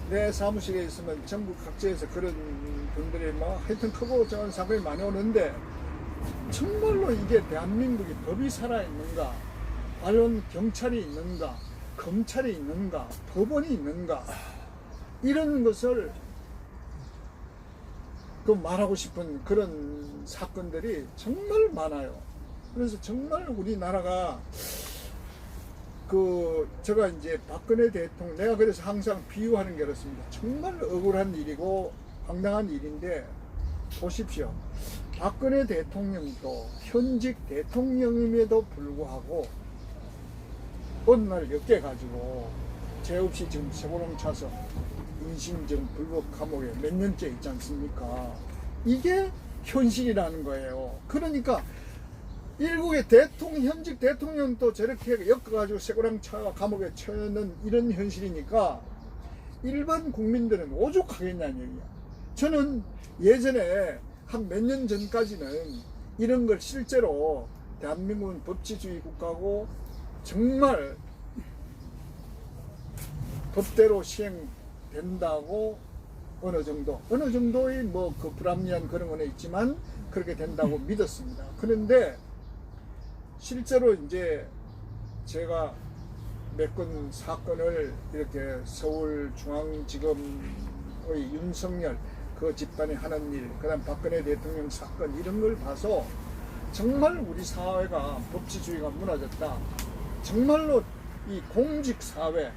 내 사무실에 있으면 전국 각지에서 그런 분들이 하여튼 크고 작은 사건이 많이 오는데 정말로 이게 대한민국이 법이 살아있는가, 과연 경찰이 있는가, 검찰이 있는가, 법원이 있는가 이런 것을 말하고 싶은 그런 사건들이 정말 많아요. 그래서 정말 우리나라가 제가 이제 박근혜 대통령, 내가 그래서 항상 비유하는 게 그렇습니다. 정말 억울한 일이고 황당한 일인데 보십시오. 박근혜 대통령도 현직 대통령임에도 불구하고 어느 날 엮여가지고 죄 없이 지금 세보름 차서 인신정 불법 감옥에 몇 년째 있지 않습니까? 이게 현실이라는 거예요. 그러니까 일국의 현직 대통령도 저렇게 엮어가지고 쇠고랑 차 감옥에 쳐는 이런 현실이니까 일반 국민들은 오죽하겠냐는 얘기야. 저는 예전에 한 몇 년 전까지는 이런 걸 실제로 대한민국은 법치주의 국가고 정말 법대로 시행된다고 어느 정도의 불합리한 그런 건 있지만 그렇게 된다고 믿었습니다. 그런데 실제로 이제 제가 몇 건 사건을 이렇게 서울중앙지검 윤석열 그 집단이 하는 일, 그다음 박근혜 대통령 사건 이런 걸 봐서 정말 우리 사회가 법치주의가 무너졌다. 정말로 이 공직사회,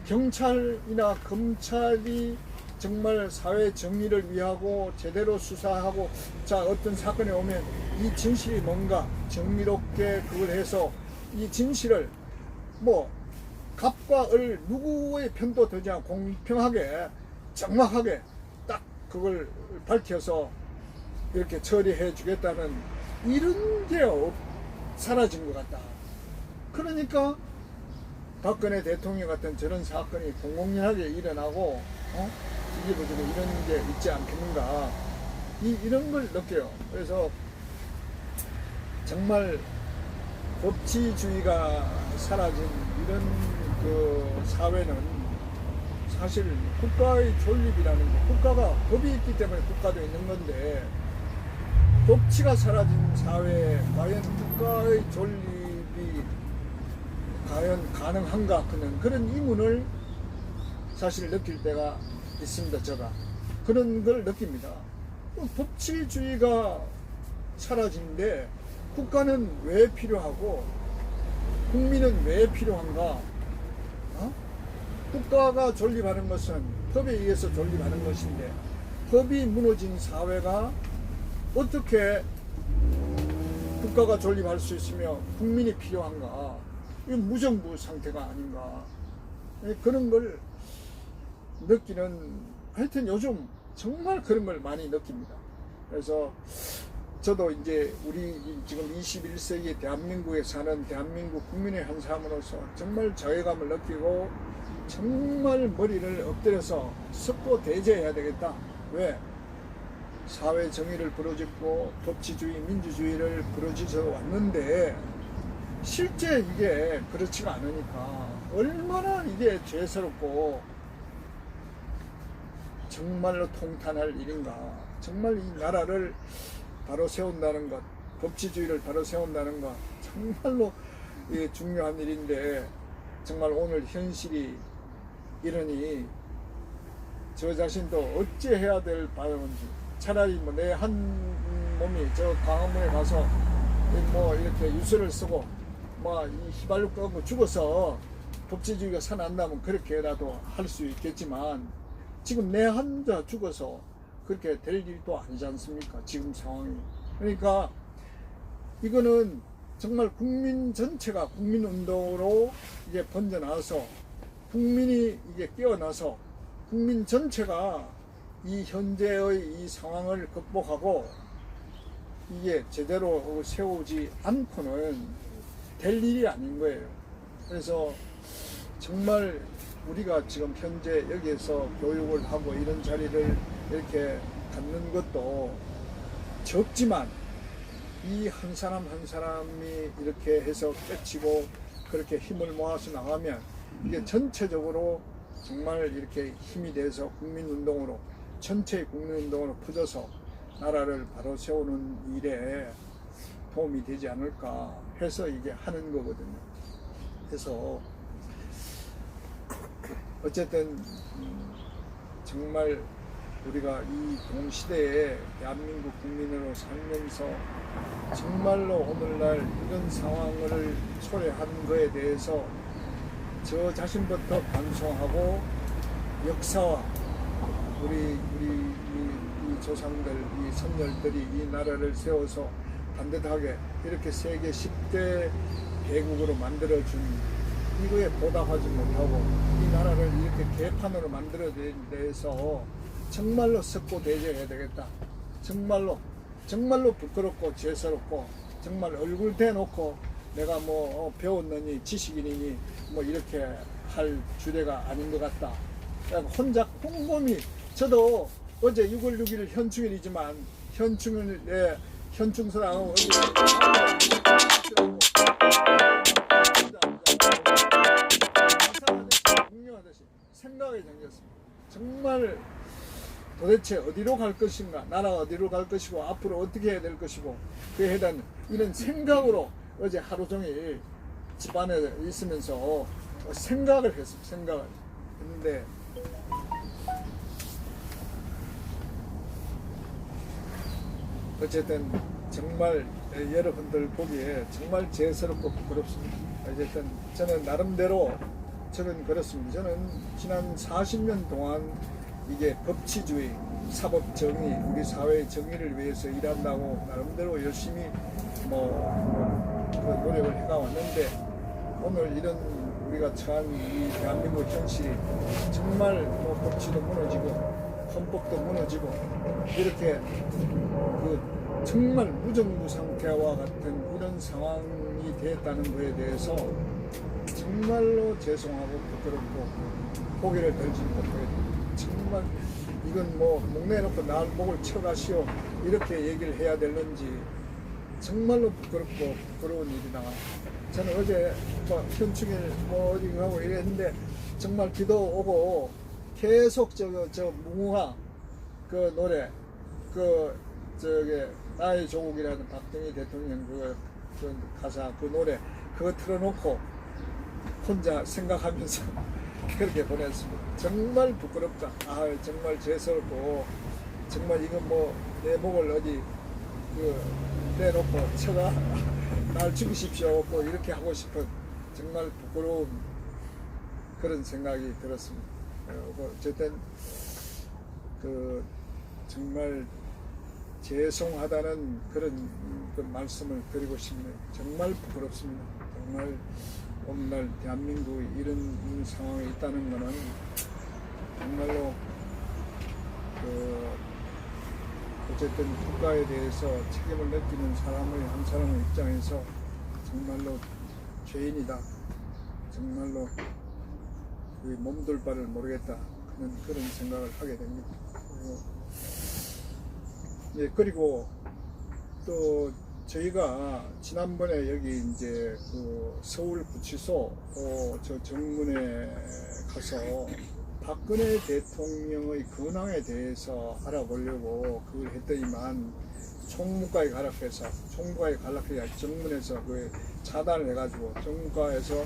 경찰이나 검찰이 정말 사회 정의를 위하고 제대로 수사하고, 자 어떤 사건이 오면 이 진실이 뭔가 정의롭게 그걸 해서 이 진실을 뭐 갑과 을 누구의 편도 되지 않고 공평하게 정확하게 딱 그걸 밝혀서 이렇게 처리해 주겠다는 이런 게 사라진 것 같다. 그러니까 박근혜 대통령 같은 저런 사건이 공공연하게 일어나고 뒤집어지고 이런 게 있지 않겠는가, 이런 걸 느껴요. 그래서 정말 법치주의가 사라진 이런 그 사회는 사실 국가의 존립이라는 거, 국가가 법이 있기 때문에 국가도 있는 건데, 법치가 사라진 사회에 과연 국가의 존립이 과연 가능한가 하는 그런 의문을 사실 느낄 때가 있습니다. 제가 그런 걸 느낍니다. 법치주의가 사라진데 국가는 왜 필요하고 국민은 왜 필요한가? 국가가 존립하는 것은 법에 의해서 존립하는 것인데, 법이 무너진 사회가 어떻게 국가가 존립할 수 있으며 국민이 필요한가? 이건 무정부 상태가 아닌가? 그런 걸 느끼는, 하여튼 요즘 정말 그런 걸 많이 느낍니다. 그래서 저도 이제 우리 지금 21세기 대한민국에 사는 대한민국 국민의 한 사람으로서 정말 자괴감을 느끼고 정말 머리를 엎드려서 섞고 대제해야 되겠다. 왜? 사회 정의를 부르짖고 법치주의, 민주주의를 부르짖어 왔는데 실제 이게 그렇지가 않으니까 얼마나 이게 죄스럽고 정말로 통탄할 일인가. 정말 이 나라를 바로 세운다는 것, 법치주의를 바로 세운다는 것, 정말로 중요한 일인데, 정말 오늘 현실이 이러니 저 자신도 어찌해야 될 바람인지, 차라리 뭐 내 한 몸이 저 광화문에 가서 뭐 이렇게 유서를 쓰고 뭐 이 휘발유 끄고 죽어서 법치주의가 살아난다면 그렇게라도 할 수 있겠지만, 지금 내 혼자 죽어서 그렇게 될 일도 아니지 않습니까? 지금 상황이. 그러니까 이거는 정말 국민 전체가 국민운동으로 이게 번져나와서 국민이 이게 깨어나서 국민 전체가 이 현재의 이 상황을 극복하고 이게 제대로 세우지 않고는 될 일이 아닌 거예요. 그래서 정말 우리가 지금 현재 여기에서 교육을 하고 이런 자리를 이렇게 갖는 것도 적지만, 이 한 사람 한 사람이 이렇게 해서 깨치고 그렇게 힘을 모아서 나가면 이게 전체적으로 정말 이렇게 힘이 돼서 국민운동으로, 전체의 국민운동으로 퍼져서 나라를 바로 세우는 일에 도움이 되지 않을까 해서 이게 하는 거거든요. 그래서 어쨌든 정말 우리가 이 동시대에 대한민국 국민으로 살면서 정말로 오늘날 이런 상황을 초래한 거에 대해서 저 자신부터 반성하고 역사와 우리 이 조상들, 이 선열들이 이 나라를 세워서 반듯하게 이렇게 세계 10대 대국으로 만들어준 이거에 보답하지 못하고 이 나라를 이렇게 개판으로 만들어낸 데에서 정말로 섞고 대제해야 되겠다. 정말로 부끄럽고 죄스럽고 정말 얼굴 대놓고 내가 뭐 배웠느니 지식인이니 뭐 이렇게 할 주례가 아닌 것 같다. 혼자 꼼꼼히, 저도 어제 6월 6일 현충일이지만 현충소랑 생각이 생겼습니다. 정말 도대체 어디로 갈 것인가, 나라가 어디로 갈 것이고 앞으로 어떻게 해야 될 것이고, 그에 대한 이런 생각으로 어제 하루 종일 집안에 있으면서 생각을 했습니다. 생각을 했는데 어쨌든 정말 여러분들 보기에 정말 죄스럽고 부끄럽습니다. 어쨌든 저는 나름대로 저는 그렇습니다. 저는 지난 40년 동안 이게 법치주의, 사법정의, 우리 사회의 정의를 위해서 일한다고 나름대로 열심히 그 노력을 해가왔는데 오늘 이런 우리가 처한 이 대한민국 현실이 정말 법치도 무너지고 헌법도 무너지고 이렇게 정말 무정부 상태와 같은 이런 상황이 됐다는 것에 대해서 정말로 죄송하고 부끄럽고 고개를 들지 못해요. 정말 이건 목내놓고 날 목을 쳐가시오 이렇게 얘기를 해야 되는지 정말로 부끄럽고 부끄러운 일이다. 저는 어제 현충일 어디 가고 이랬는데 정말 비도 오고 계속 저 무궁화 그 노래 나의 조국이라는 박정희 대통령 그 가사 그 노래 그거 틀어놓고 혼자 생각하면서 그렇게 보냈습니다. 정말 부끄럽다. 정말 죄스럽고 정말 이건 내 목을 어디 내놓고 쳐가 날 죽이십시오 이렇게 하고 싶은 정말 부끄러운 그런 생각이 들었습니다. 어쨌든 정말 죄송하다는 그런 말씀을 드리고 싶네요. 정말 부끄럽습니다. 정말 오늘날 대한민국이 이런 상황에 있다는 것은 정말로 어쨌든 국가에 대해서 책임을 느끼는 한 사람의 입장에서 정말로 죄인이다. 정말로 몸둘 바를 모르겠다. 그런 생각을 하게 됩니다. 그리고 또 저희가 지난번에 여기 이제 서울구치소 저 정문에 가서 박근혜 대통령의 근황에 대해서 알아보려고 그걸 했더니만 총무과에 가락해서 정문에서 차단을 해가지고 정무과에서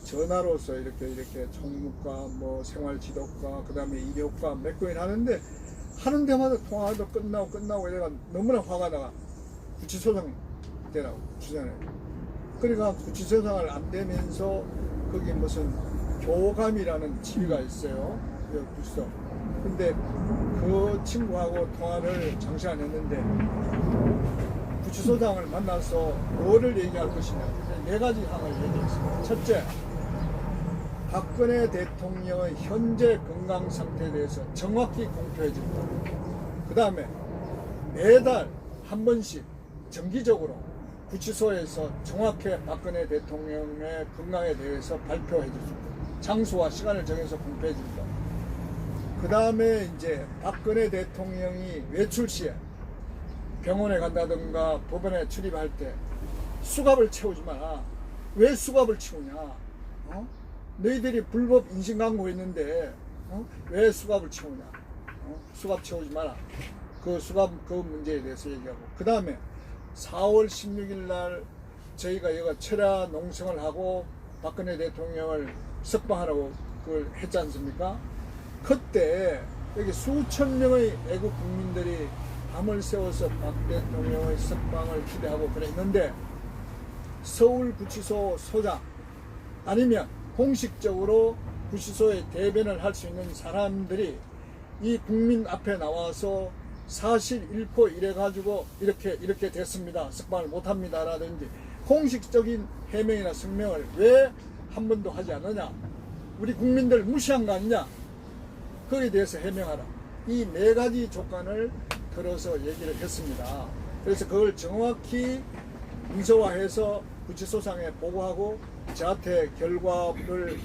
전화로서 이렇게 총무과 생활지도과 그다음에医療과 몇 개를 하는 데마다 통화도 끝나고 이래가 너무나 화가 나가 구치소장 되라고 주잖아요. 그러니까 구치소장을 안 되면서 거기 무슨 교감이라는 지위가 있어요. 구치소. 근데 그 친구하고 통화를 잠시간 했는데 구치소장을 만나서 뭐를 얘기할 것이냐 4가지 항을 얘기했습니다. 첫째, 박근혜 대통령의 현재 건강 상태에 대해서 정확히 공표해 줍니다. 그 다음에 매달 한 번씩 정기적으로 구치소에서 정확히 박근혜 대통령의 건강에 대해서 발표해 줍니다. 장소와 시간을 정해서 공표해 줍니다. 그 다음에 이제 박근혜 대통령이 외출 시에 병원에 간다든가 법원에 출입할 때 수갑을 채우지 마라. 왜 수갑을 채우냐? 너희들이 불법 인신강고 있는데 왜 수갑을 채우냐? 수갑 채우지 마라. 그 수갑 그 문제에 대해서 얘기하고 그 다음에 4월 16일 날 저희가 여기가 철야 농성을 하고 박근혜 대통령을 석방하라고 그걸 했지 않습니까? 그때 여기 수천 명의 애국 국민들이 밤을 새워서 박 대통령의 석방을 기대하고 그랬는데 서울구치소 소장 아니면 공식적으로 구치소에 대변을 할 수 있는 사람들이 이 국민 앞에 나와서 사실 잃고 이래가지고 이렇게 됐습니다. 석방을 못합니다. 라든지 공식적인 해명이나 성명을 왜 한 번도 하지 않느냐? 우리 국민들 무시한 거 아니냐? 거기에 대해서 해명하라. 이 4가지 조건을 들어서 얘기를 했습니다. 그래서 그걸 정확히 문서화해서 구치소장에 보고하고 저한테 결과를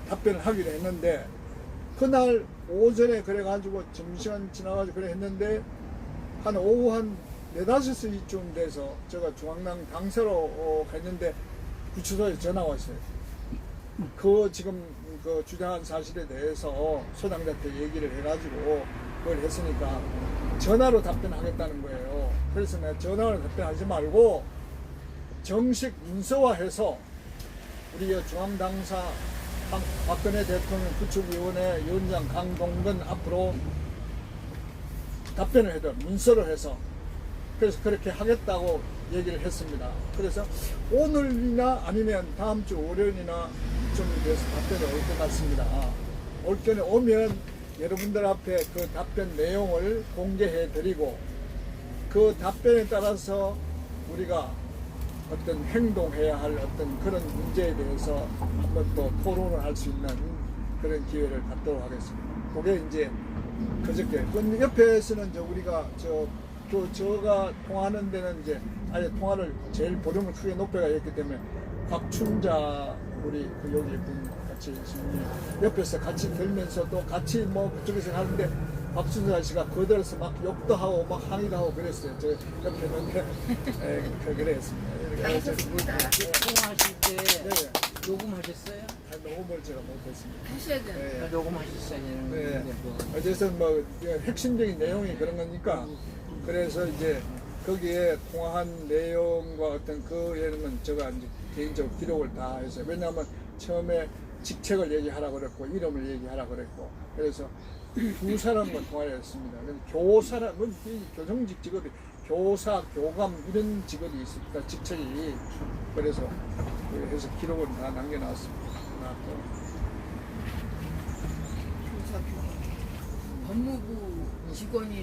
답변을 하기로 했는데 그날 오전에 그래가지고 점심시간 지나가지고 그래 했는데 한 오후 한 4-5시쯤 돼서 제가 중앙당 당사로 갔는데 구치소에 전화가 왔어요. 그 지금 그 주장한 사실에 대해서 소장한테 얘기를 해가지고 그걸 했으니까 전화로 답변하겠다는 거예요. 그래서 내가 전화로 답변하지 말고 정식 문서화해서 우리 중앙당사 박근혜 대통령 구축위원회 위원장 강동근 앞으로 답변을 해도 문서로 해서 그래서 그렇게 하겠다고 얘기를 했습니다. 그래서 오늘이나 아니면 다음 주 월요일이나 좀 돼서 답변이 올 것 같습니다. 올 견에 오면 여러분들 앞에 그 답변 내용을 공개해 드리고 그 답변에 따라서 우리가 어떤 행동해야 할 어떤 그런 문제에 대해서 한번 또 토론을 할 수 있는 그런 기회를 갖도록 하겠습니다. 그게 이제 그저께. 그 옆에서는 우리가 저가 통화하는 데는 이제 아예 통화를 제일 볼륨을 크게 높여가 했기 때문에 곽춘자 우리 그 여기 분 같이 옆에서 같이 들면서 또 같이 뭐 그쪽에서 하는데 박순자 씨가 거들어서 막 욕도 하고 막 항의도 하고 그랬어요. 저 옆에 있는데 그랬습니다. 하셨습니다. 통화하실 때 네. 녹음하셨어요? 녹음을 제가 못했습니다. 하셔야 되는데 네. 녹음하셨어야 되는데 네. 뭐. 어쨌든 뭐 핵심적인 내용이 그런 거니까 그래서 이제 거기에 통화한 내용과 어떤 그에는 제가 이제 개인적으로 기록을 다 했어요. 왜냐하면 처음에 직책을 얘기하라고 그랬고 이름을 얘기하라고 그랬고 그래서 두 사람과 통화를 했습니다. 교사라는 교정직 직업이 교사, 교감 이런 직업이 있습니다. 직책이 그래서 해서 기록을 다 남겨놨습니다. 법무부 직원이